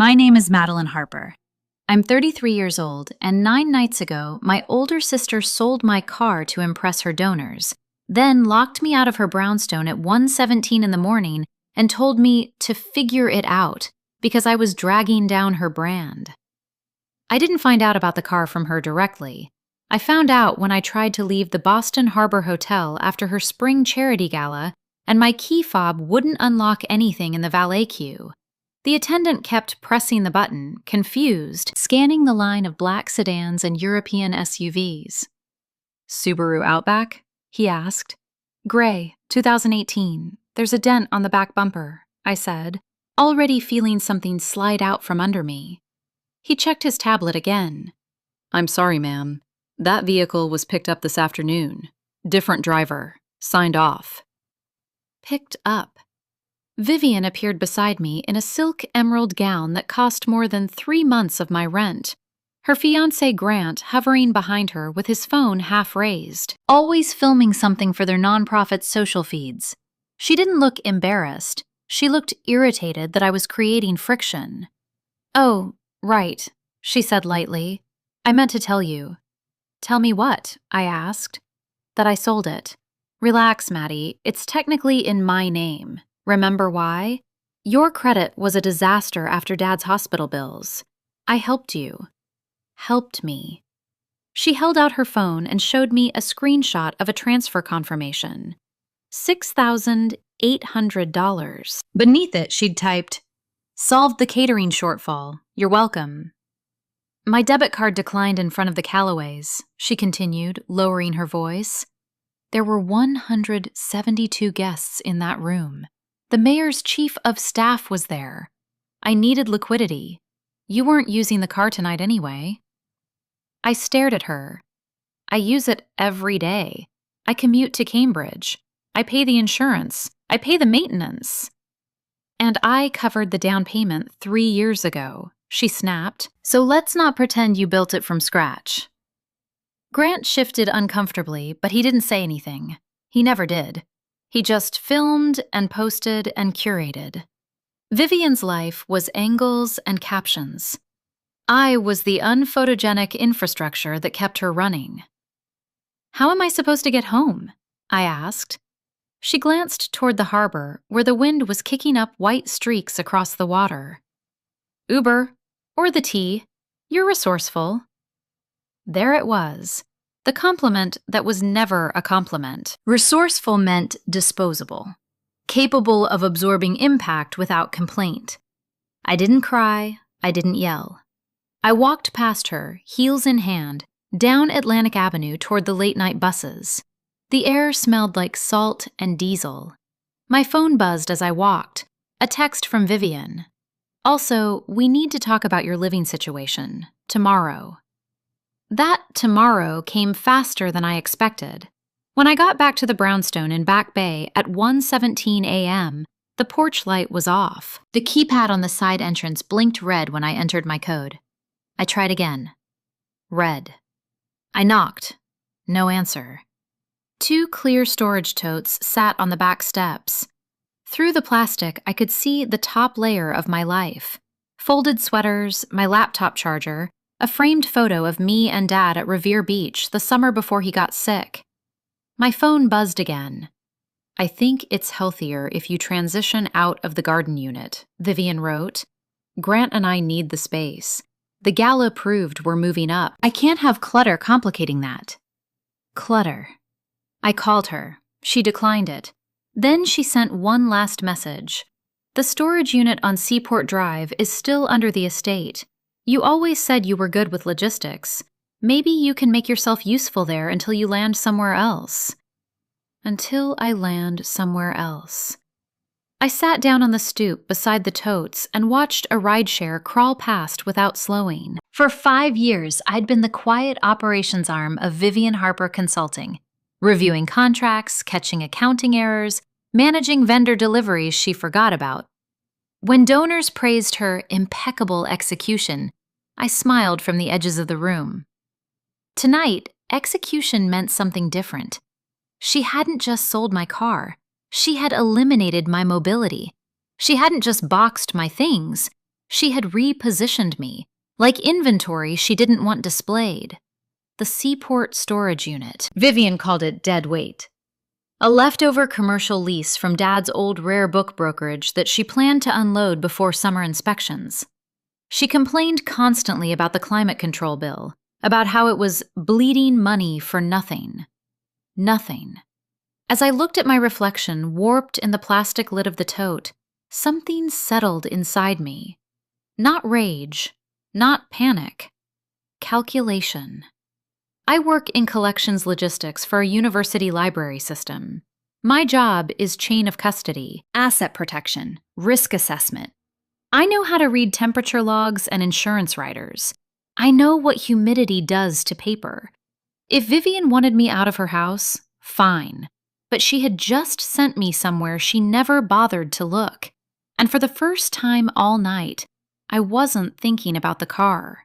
My name is Madeline Harper. I'm 33 years old, and 9 nights ago, my older sister sold my car to impress her donors, then locked me out of her brownstone at 1:17 in the morning and told me to figure it out because I was dragging down her brand. I didn't find out about the car from her directly. I found out when I tried to leave the Boston Harbor Hotel after her spring charity gala, and my key fob wouldn't unlock anything in the valet queue. The attendant kept pressing the button, confused, scanning the line of black sedans and European SUVs. "Subaru Outback?" he asked. "Gray, 2018. There's a dent on the back bumper," I said, already feeling something slide out from under me. He checked his tablet again. "I'm sorry, ma'am. That vehicle was picked up this afternoon. Different driver. Signed off." Picked up. Vivian appeared beside me in a silk emerald gown that cost more than 3 months of my rent, her fiancé Grant hovering behind her with his phone half raised, always filming something for their nonprofit social feeds. She didn't look embarrassed. She looked irritated that I was creating friction. "Oh, right," she said lightly. "I meant to tell you." "Tell me what?" I asked. "That I sold it." "Relax, Maddie. It's technically in my name. Remember why? Your credit was a disaster after Dad's hospital bills. I helped you." Helped me. She held out her phone and showed me a screenshot of a transfer confirmation. $6,800. Beneath it, she'd typed, "Solved the catering shortfall. You're welcome." "My debit card declined in front of the Callaways," she continued, lowering her voice. There were 172 guests in that room. The mayor's chief of staff was there. I needed liquidity. You weren't using the car tonight anyway. I stared at her. I use it every day. I commute to Cambridge. I pay the insurance. I pay the maintenance. "And I covered the down payment 3 years ago," she snapped. "So let's not pretend you built it from scratch." Grant shifted uncomfortably, but he didn't say anything. He never did. He just filmed and posted and curated. Vivian's life was angles and captions. I was the unphotogenic infrastructure that kept her running. "How am I supposed to get home?" I asked. She glanced toward the harbor, where the wind was kicking up white streaks across the water. "Uber, or the T. You're resourceful." There it was. The compliment that was never a compliment. Resourceful meant disposable, capable of absorbing impact without complaint. I didn't cry, I didn't yell. I walked past her, heels in hand, down Atlantic Avenue toward the late-night buses. The air smelled like salt and diesel. My phone buzzed as I walked, a text from Vivian. "Also, we need to talk about your living situation, tomorrow." That tomorrow came faster than I expected. When I got back to the brownstone in Back Bay at 1:17 a.m., the porch light was off. The keypad on the side entrance blinked red when I entered my code. I tried again. Red. I knocked. No answer. 2 clear storage totes sat on the back steps. Through the plastic, I could see the top layer of my life. Folded sweaters, my laptop charger, a framed photo of me and Dad at Revere Beach the summer before he got sick. My phone buzzed again. "I think it's healthier if you transition out of the garden unit," Vivian wrote. "Grant and I need the space. The gala proved we're moving up. I can't have clutter complicating that." Clutter. I called her. She declined it. Then she sent one last message. "The storage unit on Seaport Drive is still under the estate. You always said you were good with logistics. Maybe you can make yourself useful there until you land somewhere else." Until I land somewhere else. I sat down on the stoop beside the totes and watched a rideshare crawl past without slowing. For 5 years, I'd been the quiet operations arm of Vivian Harper Consulting, reviewing contracts, catching accounting errors, managing vendor deliveries she forgot about. When donors praised her impeccable execution, I smiled from the edges of the room. Tonight, execution meant something different. She hadn't just sold my car. She had eliminated my mobility. She hadn't just boxed my things. She had repositioned me, like inventory she didn't want displayed. The Seaport Storage Unit. Vivian called it dead weight. A leftover commercial lease from Dad's old rare book brokerage that she planned to unload before summer inspections. She complained constantly about the climate control bill, about how it was bleeding money for nothing. Nothing. As I looked at my reflection warped in the plastic lid of the tote, something settled inside me. Not rage, not panic. Calculation. I work in collections logistics for a university library system. My job is chain of custody, asset protection, risk assessment. I know how to read temperature logs and insurance riders. I know what humidity does to paper. If Vivian wanted me out of her house, fine. But she had just sent me somewhere she never bothered to look. And for the first time all night, I wasn't thinking about the car.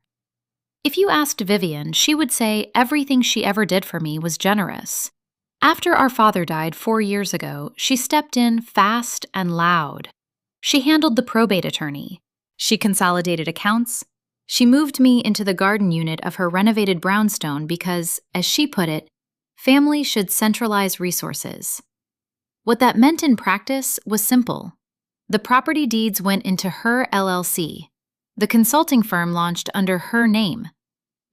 If you asked Vivian, she would say everything she ever did for me was generous. After our father died 4 years ago, she stepped in fast and loud. She handled the probate attorney. She consolidated accounts. She moved me into the garden unit of her renovated brownstone because, as she put it, family should centralize resources. What that meant in practice was simple. The property deeds went into her LLC. The consulting firm launched under her name.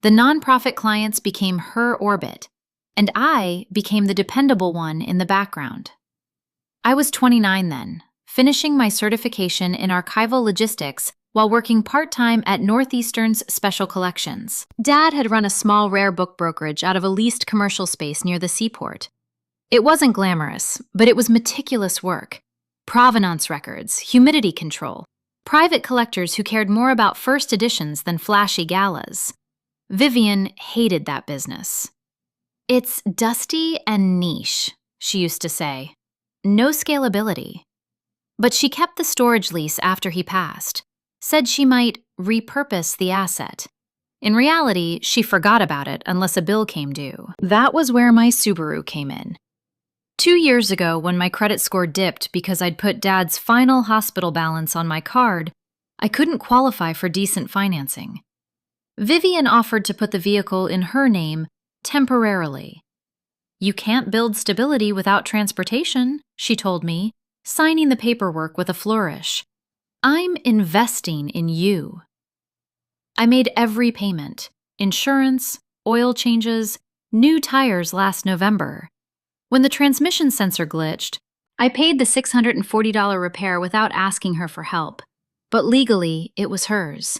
The nonprofit clients became her orbit, and I became the dependable one in the background. I was 29 then, finishing my certification in archival logistics while working part-time at Northeastern's Special Collections. Dad had run a small rare book brokerage out of a leased commercial space near the seaport. It wasn't glamorous, but it was meticulous work. Provenance records, humidity control, private collectors who cared more about first editions than flashy galas. Vivian hated that business. "It's dusty and niche," she used to say. No scalability. But she kept the storage lease after he passed, said she might repurpose the asset. In reality, she forgot about it unless a bill came due. That was where my Subaru came in. 2 years ago, when my credit score dipped because I'd put Dad's final hospital balance on my card, I couldn't qualify for decent financing. Vivian offered to put the vehicle in her name temporarily. "You can't build stability without transportation," she told me, signing the paperwork with a flourish. "I'm investing in you." I made every payment: insurance, oil changes, new tires last November. When the transmission sensor glitched, I paid the $640 repair without asking her for help, but legally it was hers.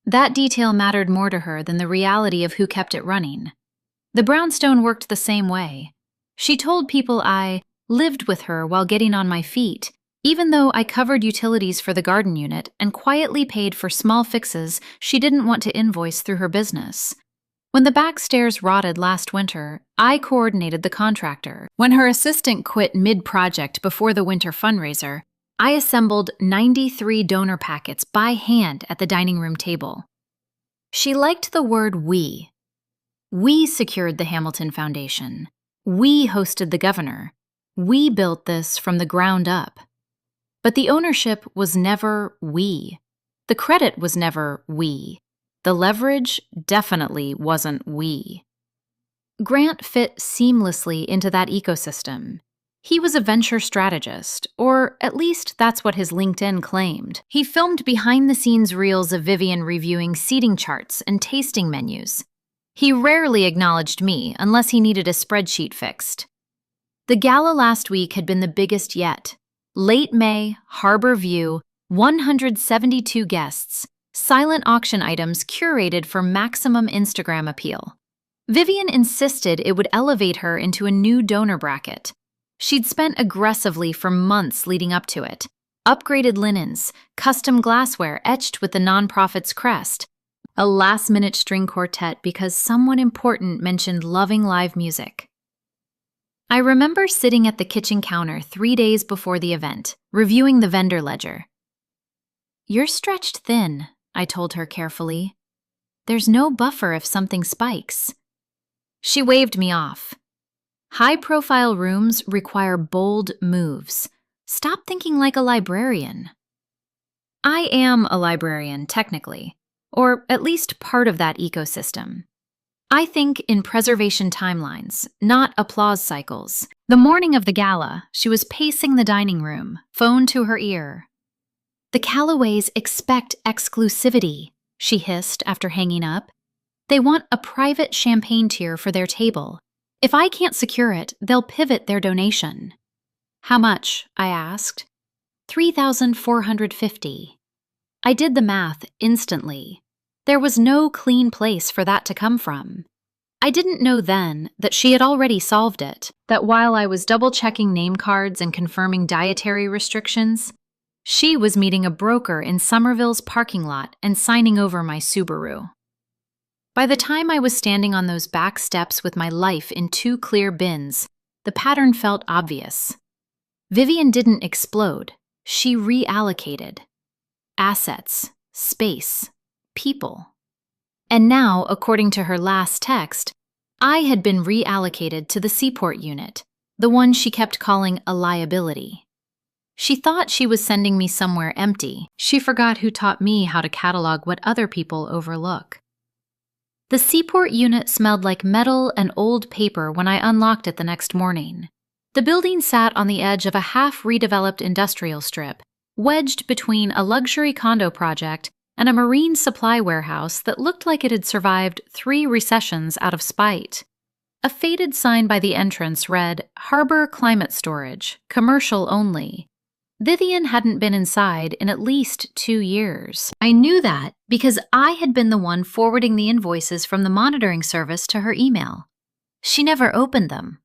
That detail mattered more to her than the reality of who kept it running. The brownstone worked the same way. She told people I lived with her while getting on my feet, even though I covered utilities for the garden unit and quietly paid for small fixes she didn't want to invoice through her business. When the back stairs rotted last winter, I coordinated the contractor. When her assistant quit mid-project before the winter fundraiser, I assembled 93 donor packets by hand at the dining room table. She liked the word we. We secured the Hamilton Foundation. We hosted the governor. We built this from the ground up. But the ownership was never we. The credit was never we. The leverage definitely wasn't we. Grant fit seamlessly into that ecosystem. He was a venture strategist, or at least that's what his LinkedIn claimed. He filmed behind-the-scenes reels of Vivian reviewing seating charts and tasting menus. He rarely acknowledged me unless he needed a spreadsheet fixed. The gala last week had been the biggest yet. Late May, Harbor View, 172 guests, silent auction items curated for maximum Instagram appeal. Vivian insisted it would elevate her into a new donor bracket. She'd spent aggressively for months leading up to it. Upgraded linens, custom glassware etched with the nonprofit's crest, a last-minute string quartet because someone important mentioned loving live music. I remember sitting at the kitchen counter 3 days before the event, reviewing the vendor ledger. "You're stretched thin," I told her carefully. "There's no buffer if something spikes." She waved me off. "High-profile rooms require bold moves. Stop thinking like a librarian." I am a librarian, technically, or at least part of that ecosystem. I think in preservation timelines, not applause cycles. The morning of the gala, she was pacing the dining room, phone to her ear. "The Callaways expect exclusivity," she hissed after hanging up. "They want a private champagne tier for their table. If I can't secure it, they'll pivot their donation." "How much?" I asked. $3,450. I did the math instantly. There was no clean place for that to come from. I didn't know then that she had already solved it, that while I was double-checking name cards and confirming dietary restrictions, she was meeting a broker in Somerville's parking lot and signing over my Subaru. By the time I was standing on those back steps with my life in two clear bins, the pattern felt obvious. Vivian didn't explode. She reallocated. Assets, space, people. And now, according to her last text, I had been reallocated to the Seaport unit, the one she kept calling a liability. She thought she was sending me somewhere empty. She forgot who taught me how to catalog what other people overlook. The Seaport unit smelled like metal and old paper when I unlocked it the next morning. The building sat on the edge of a half-redeveloped industrial strip, wedged between a luxury condo project and a marine supply warehouse that looked like it had survived 3 recessions out of spite. A faded sign by the entrance read, "Harbor Climate Storage, Commercial Only." Vivian hadn't been inside in at least 2 years. I knew that because I had been the one forwarding the invoices from the monitoring service to her email. She never opened them.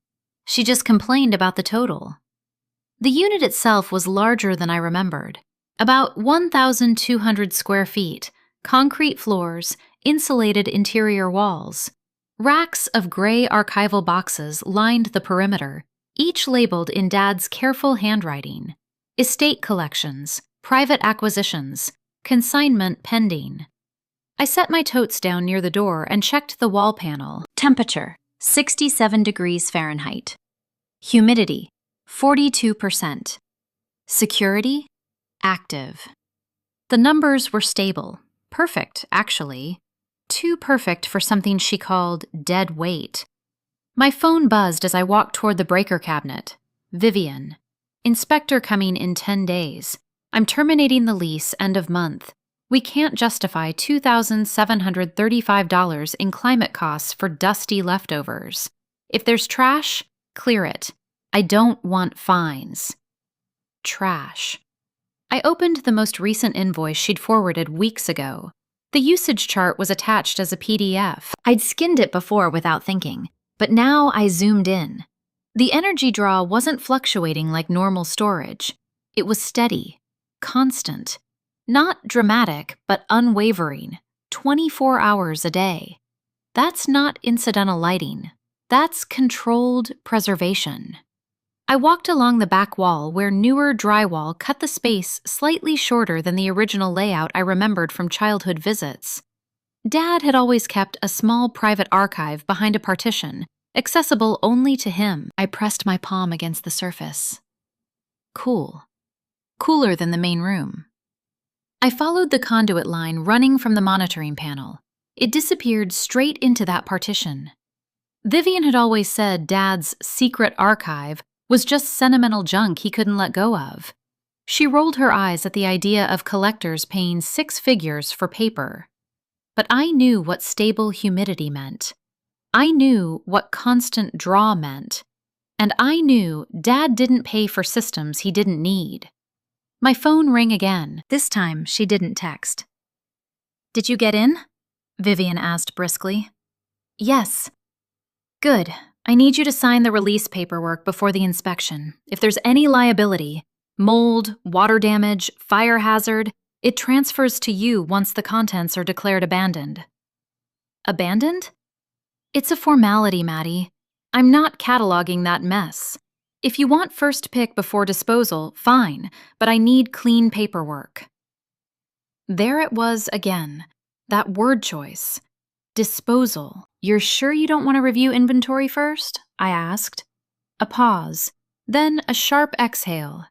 She just complained about the total. The unit itself was larger than I remembered. About 1,200 square feet, concrete floors, insulated interior walls. Racks of gray archival boxes lined the perimeter, each labeled in Dad's careful handwriting. Estate collections, private acquisitions, consignment pending. I set my totes down near the door and checked the wall panel. Temperature, 67 degrees Fahrenheit. Humidity, 42%. Security, active. The numbers were stable. Perfect, actually. Too perfect for something she called dead weight. My phone buzzed as I walked toward the breaker cabinet. Vivian. "Inspector coming in 10 days. I'm terminating the lease end of month. We can't justify $2,735 in climate costs for dusty leftovers. If there's trash, clear it. I don't want fines." Trash. I opened the most recent invoice she'd forwarded weeks ago. The usage chart was attached as a PDF. I'd skinned it before without thinking, but now I zoomed in. The energy draw wasn't fluctuating like normal storage. It was steady, constant. Not dramatic, but unwavering, 24 hours a day. That's not incidental lighting. That's controlled preservation. I walked along the back wall where newer drywall cut the space slightly shorter than the original layout I remembered from childhood visits. Dad had always kept a small private archive behind a partition, accessible only to him. I pressed my palm against the surface. Cool. Cooler than the main room. I followed the conduit line running from the monitoring panel. It disappeared straight into that partition. Vivian had always said Dad's secret archive was just sentimental junk he couldn't let go of. She rolled her eyes at the idea of collectors paying 6 figures for paper. But I knew what stable humidity meant. I knew what constant draw meant. And I knew Dad didn't pay for systems he didn't need. My phone rang again. This time, she didn't text. "Did you get in?" Vivian asked briskly. "Yes." "Good. I need you to sign the release paperwork before the inspection. If there's any liability, mold, water damage, fire hazard, it transfers to you once the contents are declared abandoned." Abandoned? It's a formality, Maddie. I'm not cataloging that mess. If you want first pick before disposal, fine, but I need clean paperwork. There it was again, that word choice. Disposal. "You're sure you don't want to review inventory first?" I asked. A pause, then a sharp exhale.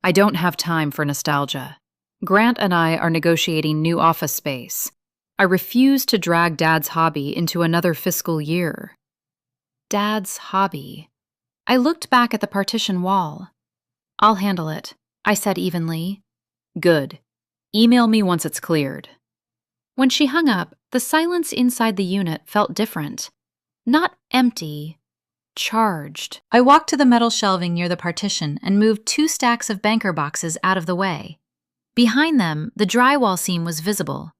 "I don't have time for nostalgia." Grant and I are negotiating new office space. I refuse to drag Dad's hobby into another fiscal year. Dad's hobby. I looked back at the partition wall. I'll handle it, I said evenly. Good. Email me once it's cleared. When she hung up, the silence inside the unit felt different. Not empty, charged. I walked to the metal shelving near the partition and moved 2 stacks of banker boxes out of the way. Behind them, the drywall seam was visible.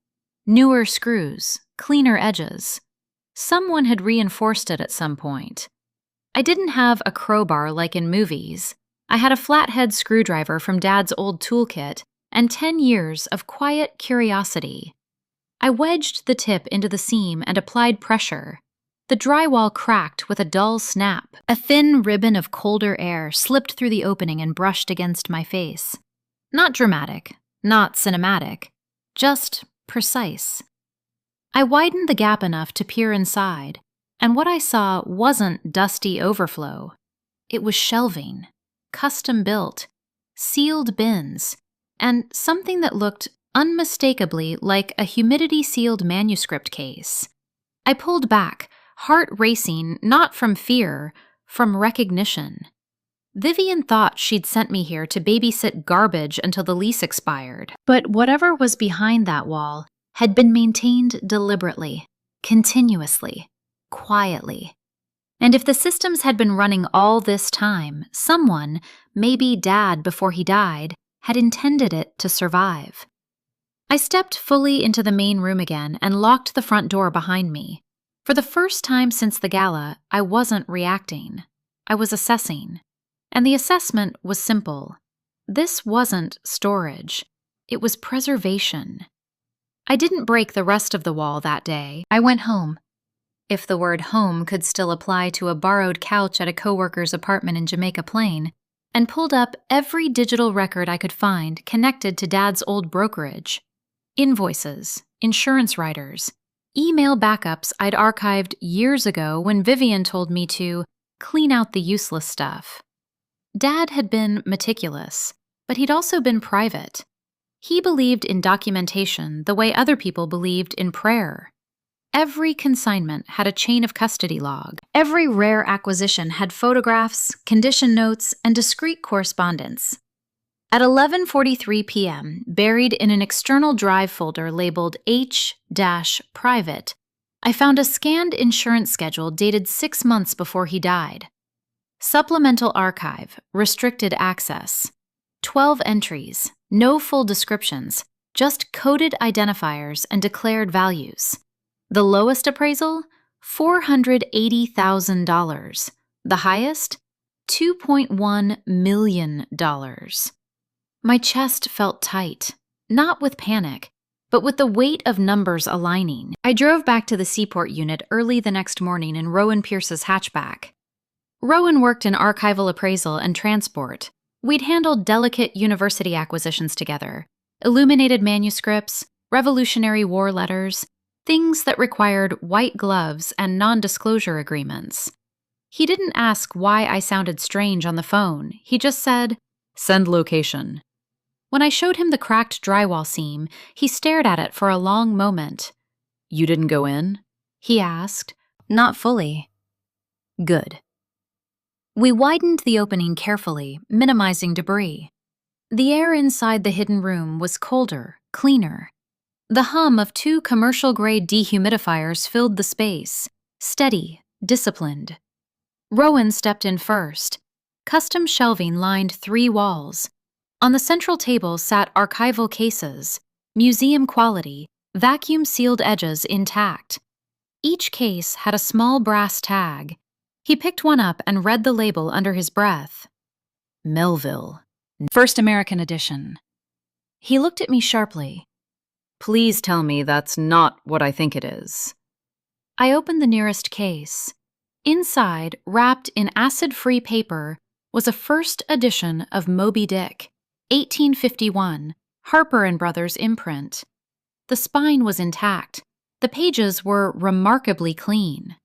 Newer screws, cleaner edges. Someone had reinforced it at some point. I didn't have a crowbar like in movies. I had a flathead screwdriver from Dad's old toolkit and 10 years of quiet curiosity. I wedged the tip into the seam and applied pressure. The drywall cracked with a dull snap. A thin ribbon of colder air slipped through the opening and brushed against my face. Not dramatic, not cinematic, just precise. I widened the gap enough to peer inside, and what I saw wasn't dusty overflow. It was shelving, custom-built, sealed bins, and something that looked unmistakably like a humidity-sealed manuscript case. I pulled back, heart racing not from fear, from recognition. Vivian thought she'd sent me here to babysit garbage until the lease expired. But whatever was behind that wall had been maintained deliberately, continuously, quietly. And if the systems had been running all this time, someone, maybe Dad before he died, had intended it to survive. I stepped fully into the main room again and locked the front door behind me. For the first time since the gala, I wasn't reacting. I was assessing. And the assessment was simple. This wasn't storage. It was preservation. I didn't break the rest of the wall that day. I went home. If the word home could still apply to a borrowed couch at a coworker's apartment in Jamaica Plain, and pulled up every digital record I could find connected to Dad's old brokerage. Invoices, insurance writers, email backups I'd archived years ago when Vivian told me to clean out the useless stuff. Dad had been meticulous, but he'd also been private. He believed in documentation the way other people believed in prayer. Every consignment had a chain of custody log. Every rare acquisition had photographs, condition notes, and discreet correspondence. At 11:43 p.m., buried in an external drive folder labeled H-Private, I found a scanned insurance schedule dated 6 months before he died. Supplemental archive, restricted access. 12 entries, no full descriptions, just coded identifiers and declared values. The lowest appraisal? $480,000. The highest? $2.1 million. My chest felt tight, not with panic, but with the weight of numbers aligning. I drove back to the Seaport unit early the next morning in Rowan Pierce's hatchback. Rowan worked in archival appraisal and transport. We'd handled delicate university acquisitions together, illuminated manuscripts, Revolutionary War letters, things that required white gloves and non-disclosure agreements. He didn't ask why I sounded strange on the phone. He just said, "Send location." When I showed him the cracked drywall seam, he stared at it for a long moment. "You didn't go in?" he asked. "Not fully." Good. We widened the opening carefully, minimizing debris. The air inside the hidden room was colder, cleaner. The hum of 2 commercial-grade dehumidifiers filled the space, steady, disciplined. Rowan stepped in first. Custom shelving lined 3 walls. On the central table sat archival cases, museum quality, vacuum-sealed edges intact. Each case had a small brass tag. He picked one up and read the label under his breath. Melville, First American Edition. He looked at me sharply. "Please tell me that's not what I think it is." I opened the nearest case. Inside, wrapped in acid-free paper, was a first edition of Moby Dick, 1851, Harper and Brothers imprint. The spine was intact. The pages were remarkably clean.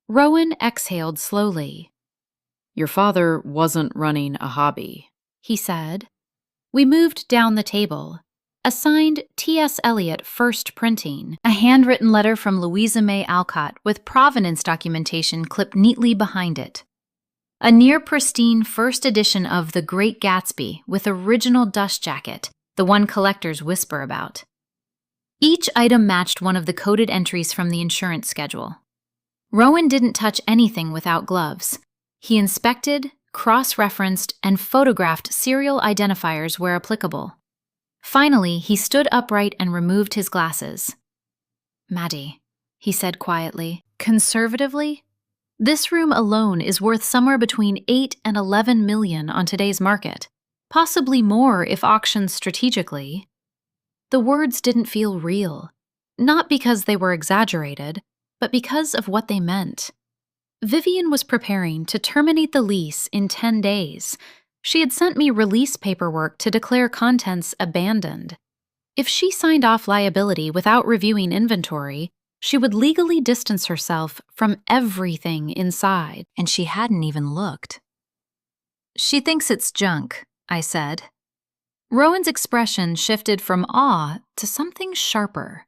Rowan exhaled slowly. "Your father wasn't running a hobby," he said. We moved down the table. Assigned T.S. Eliot First Printing, a handwritten letter from Louisa May Alcott with provenance documentation clipped neatly behind it. A near-pristine first edition of The Great Gatsby with original dust jacket, the one collectors whisper about. Each item matched one of the coded entries from the insurance schedule. Rowan didn't touch anything without gloves. He inspected, cross-referenced, and photographed serial identifiers where applicable. Finally, he stood upright and removed his glasses. "Maddie," he said quietly, "conservatively, this room alone is worth somewhere between 8 and 11 million on today's market, possibly more if auctioned strategically." The words didn't feel real, not because they were exaggerated, but because of what they meant. Vivian was preparing to terminate the lease in 10 days. She had sent me release paperwork to declare contents abandoned. If she signed off liability without reviewing inventory, she would legally distance herself from everything inside, and she hadn't even looked. "She thinks it's junk," I said. Rowan's expression shifted from awe to something sharper.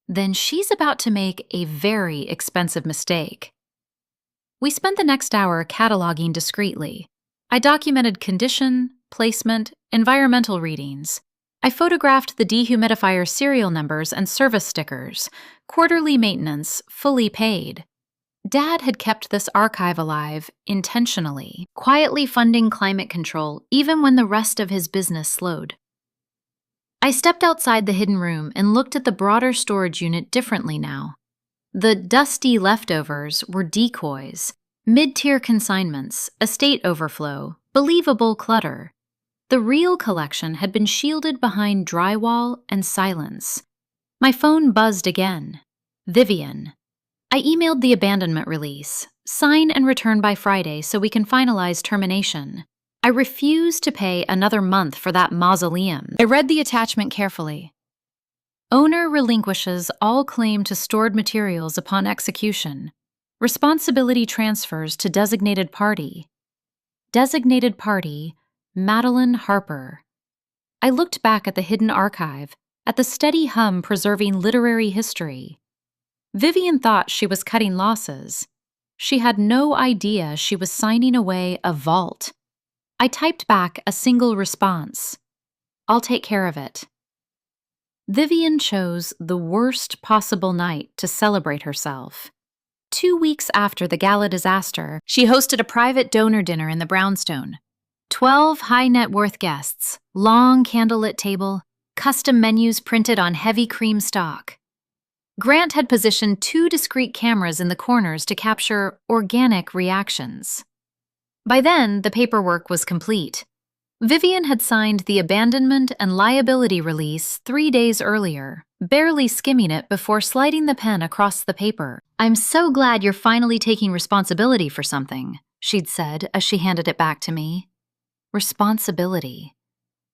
"Then she's about to make a very expensive mistake." We spent the next hour cataloging discreetly. I documented condition, placement, environmental readings. I photographed the dehumidifier serial numbers and service stickers, quarterly maintenance, fully paid. Dad had kept this archive alive intentionally, quietly funding climate control even when the rest of his business slowed. I stepped outside the hidden room and looked at the broader storage unit differently now. The dusty leftovers were decoys, mid-tier consignments, estate overflow, believable clutter. The real collection had been shielded behind drywall and silence. My phone buzzed again. Vivian. I emailed the abandonment release. Sign and return by Friday so we can finalize termination. I refuse to pay another month for that mausoleum. I read the attachment carefully. Owner relinquishes all claim to stored materials upon execution. Responsibility transfers to designated party. Designated party, Madeline Harper. I looked back at the hidden archive, at the steady hum preserving literary history. Vivian thought she was cutting losses. She had no idea she was signing away a vault. I typed back a single response. "I'll take care of it." Vivian chose the worst possible night to celebrate herself. 2 weeks after the gala disaster, she hosted a private donor dinner in the brownstone. 12 high-net-worth guests, long candlelit table, custom menus printed on heavy cream stock. Grant had positioned 2 discrete cameras in the corners to capture organic reactions. By then, the paperwork was complete. Vivian had signed the abandonment and liability release 3 days earlier, barely skimming it before sliding the pen across the paper. "I'm so glad you're finally taking responsibility for something," she'd said as she handed it back to me. Responsibility.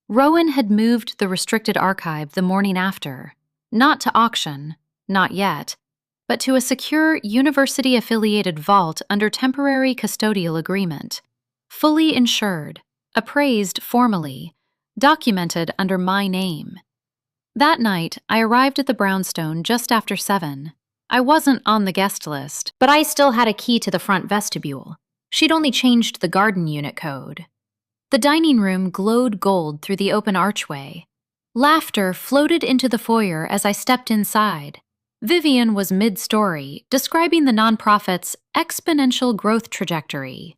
Rowan had moved the restricted archive the morning after, not to auction, not yet, but to a secure university-affiliated vault under temporary custodial agreement, fully insured, appraised formally, documented under my name. That night, I arrived at the brownstone just after 7. I wasn't on the guest list, but I still had a key to the front vestibule. She'd only changed the garden unit code. The dining room glowed gold through the open archway. Laughter floated into the foyer as I stepped inside. Vivian was mid-story, describing the nonprofit's exponential growth trajectory.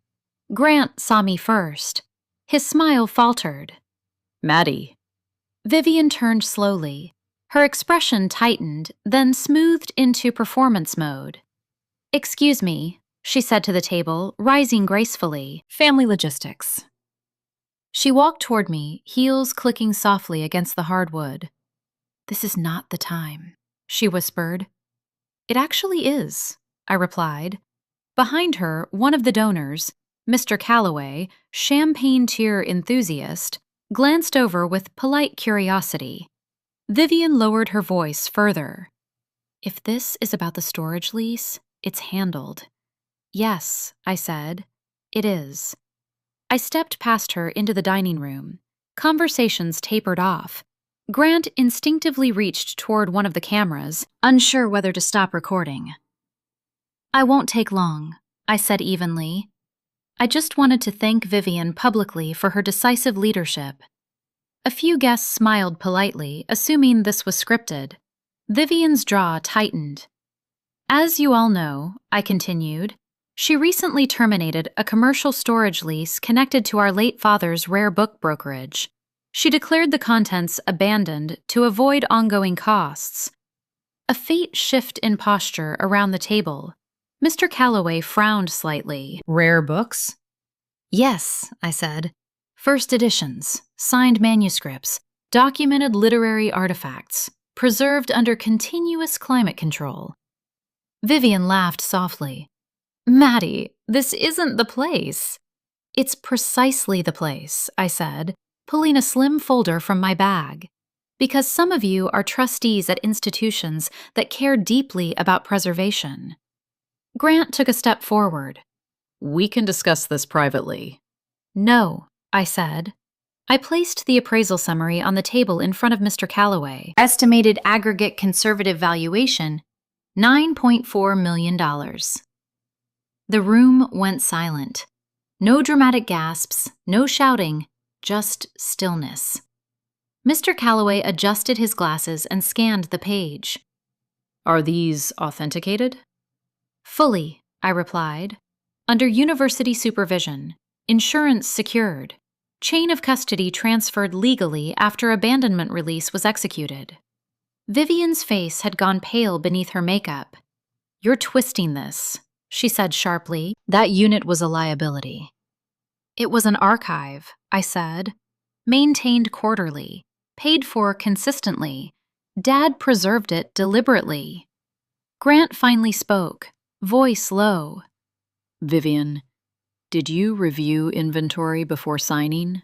Grant saw me first. His smile faltered. "Maddie." Vivian turned slowly. Her expression tightened, then smoothed into performance mode. "Excuse me," she said to the table, rising gracefully. "Family logistics." She walked toward me, heels clicking softly against the hardwood. "This is not the time," she whispered. "It actually is," I replied. Behind her, one of the donors, Mr. Calloway, champagne tier enthusiast, glanced over with polite curiosity. Vivian lowered her voice further. "If this is about the storage lease, it's handled." "Yes," I said, "it is." I stepped past her into the dining room. Conversations tapered off. Grant instinctively reached toward one of the cameras, unsure whether to stop recording. "I won't take long," I said evenly. I just wanted to thank Vivian publicly for her decisive leadership. A few guests smiled politely, assuming this was scripted. Vivian's jaw tightened. "As you all know," I continued, "she recently terminated a commercial storage lease connected to our late father's rare book brokerage. She declared the contents abandoned to avoid ongoing costs." A faint shift in posture around the table. Mr. Calloway frowned slightly. "Rare books?" "Yes," I said. "First editions, signed manuscripts, documented literary artifacts, preserved under continuous climate control." Vivian laughed softly. "Maddie, this isn't the place." "It's precisely the place," I said, pulling a slim folder from my bag. "Because some of you are trustees at institutions that care deeply about preservation." Grant took a step forward. "We can discuss this privately." "No," I said. I placed the appraisal summary on the table in front of Mr. Calloway. Estimated aggregate conservative valuation, $9.4 million. The room went silent. No dramatic gasps, no shouting, just stillness. Mr. Calloway adjusted his glasses and scanned the page. "Are these authenticated?" "Fully," I replied. "Under university supervision, insurance secured, chain of custody transferred legally after abandonment release was executed." Vivian's face had gone pale beneath her makeup. "You're twisting this," she said sharply. "That unit was a liability." "It was an archive," I said. "Maintained quarterly, paid for consistently. Dad preserved it deliberately." Grant finally spoke, voice low. "Vivian, did you review inventory before signing?"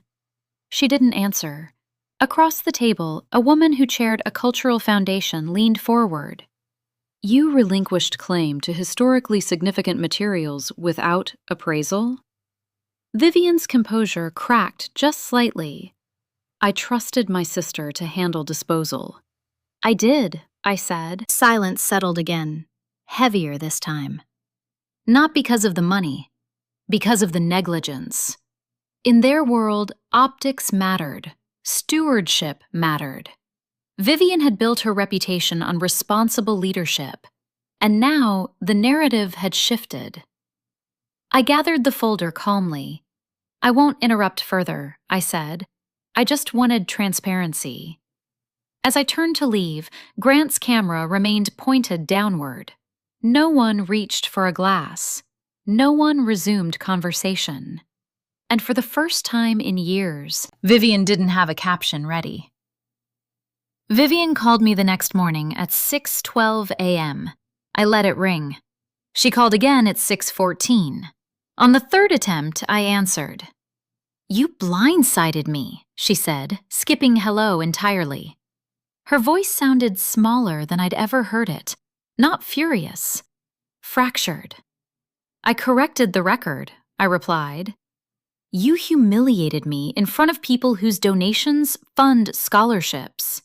She didn't answer. Across the table, a woman who chaired a cultural foundation leaned forward. "You relinquished claim to historically significant materials without appraisal?" Vivian's composure cracked just slightly. "I trusted my sister to handle disposal." "I did," I said. Silence settled again, heavier this time. "Not because of the money, because of the negligence." In their world, optics mattered. Stewardship mattered. Vivian had built her reputation on responsible leadership, and now the narrative had shifted. I gathered the folder calmly. "I won't interrupt further," I said. "I just wanted transparency." As I turned to leave, Grant's camera remained pointed downward. No one reached for a glass. No one resumed conversation. And for the first time in years, Vivian didn't have a caption ready. Vivian called me the next morning at 6:12 a.m. I let it ring. She called again at 6:14. On the third attempt, I answered. "You blindsided me," she said, skipping hello entirely. Her voice sounded smaller than I'd ever heard it, not furious, fractured. "I corrected the record," I replied. "You humiliated me in front of people whose donations fund scholarships.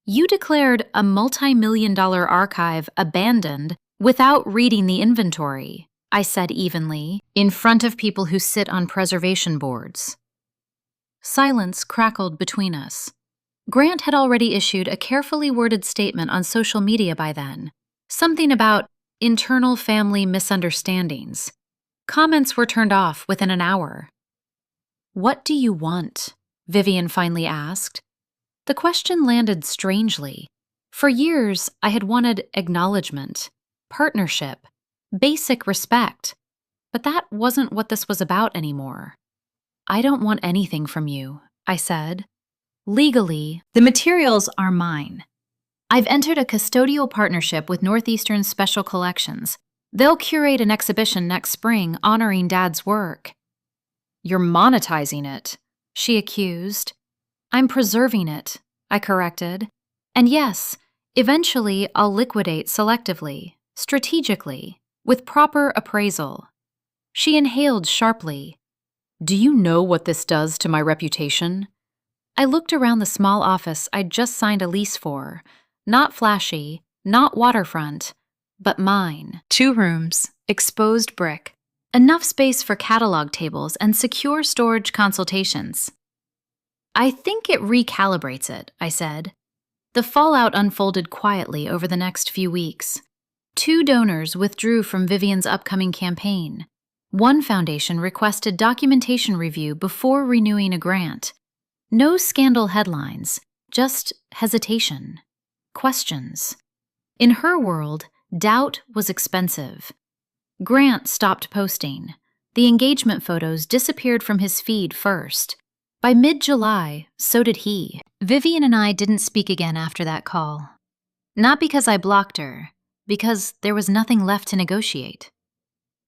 You declared a multi-million-dollar archive abandoned without reading the inventory," I said evenly, "in front of people who sit on preservation boards." Silence crackled between us. Grant had already issued a carefully worded statement on social media by then, something about internal family misunderstandings. Comments were turned off within an hour. "What do you want?" Vivian finally asked. The question landed strangely. For years, I had wanted acknowledgement, partnership, basic respect, but that wasn't what this was about anymore. "I don't want anything from you," I said. "Legally, the materials are mine. I've entered a custodial partnership with Northeastern Special Collections. They'll curate an exhibition next spring honoring Dad's work." "You're monetizing it," she accused. "I'm preserving it," I corrected. "And yes, eventually I'll liquidate selectively, strategically, with proper appraisal." She inhaled sharply. "Do you know what this does to my reputation?" I looked around the small office I'd just signed a lease for. Not flashy, not waterfront, but mine. 2 rooms, exposed brick, enough space for catalog tables and secure storage consultations. I think it recalibrates it, I said. The fallout unfolded quietly over the next few weeks. 2 donors withdrew from Vivian's upcoming campaign. One foundation requested documentation review before renewing a grant. No scandal headlines, just hesitation, questions. In her world, doubt was expensive. Grant stopped posting. The engagement photos disappeared from his feed first. By mid-July, so did he. Vivian and I didn't speak again after that call. Not because I blocked her, because there was nothing left to negotiate.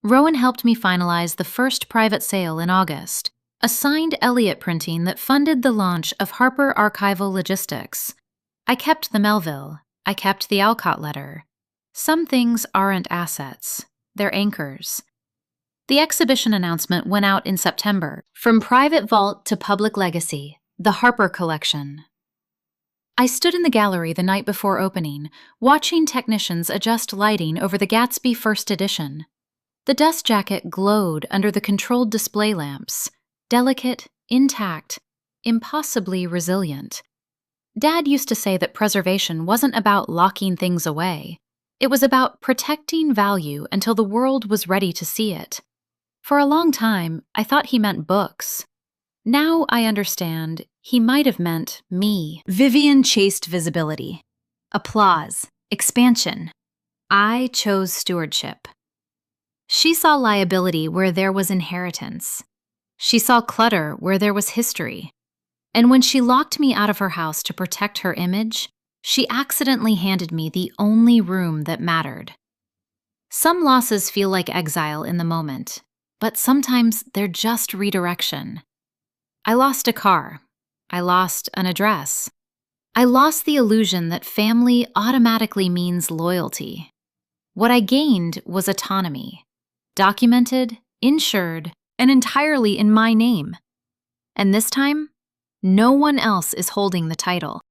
Rowan helped me finalize the first private sale in August, a signed Elliott printing that funded the launch of Harper Archival Logistics. I kept the Melville. I kept the Alcott letter. Some things aren't assets. They're anchors. The exhibition announcement went out in September, From Private Vault to Public Legacy, the Harper Collection. I stood in the gallery the night before opening, watching technicians adjust lighting over the Gatsby First Edition. The dust jacket glowed under the controlled display lamps, delicate, intact, impossibly resilient. Dad used to say that preservation wasn't about locking things away. It was about protecting value until the world was ready to see it. For a long time, I thought he meant books. Now I understand he might have meant me. Vivian chased visibility, applause, expansion. I chose stewardship. She saw liability where there was inheritance. She saw clutter where there was history. And when she locked me out of her house to protect her image, she accidentally handed me the only room that mattered. Some losses feel like exile in the moment, but sometimes they're just redirection. I lost a car. I lost an address. I lost the illusion that family automatically means loyalty. What I gained was autonomy, documented, insured, and entirely in my name. And this time, no one else is holding the title.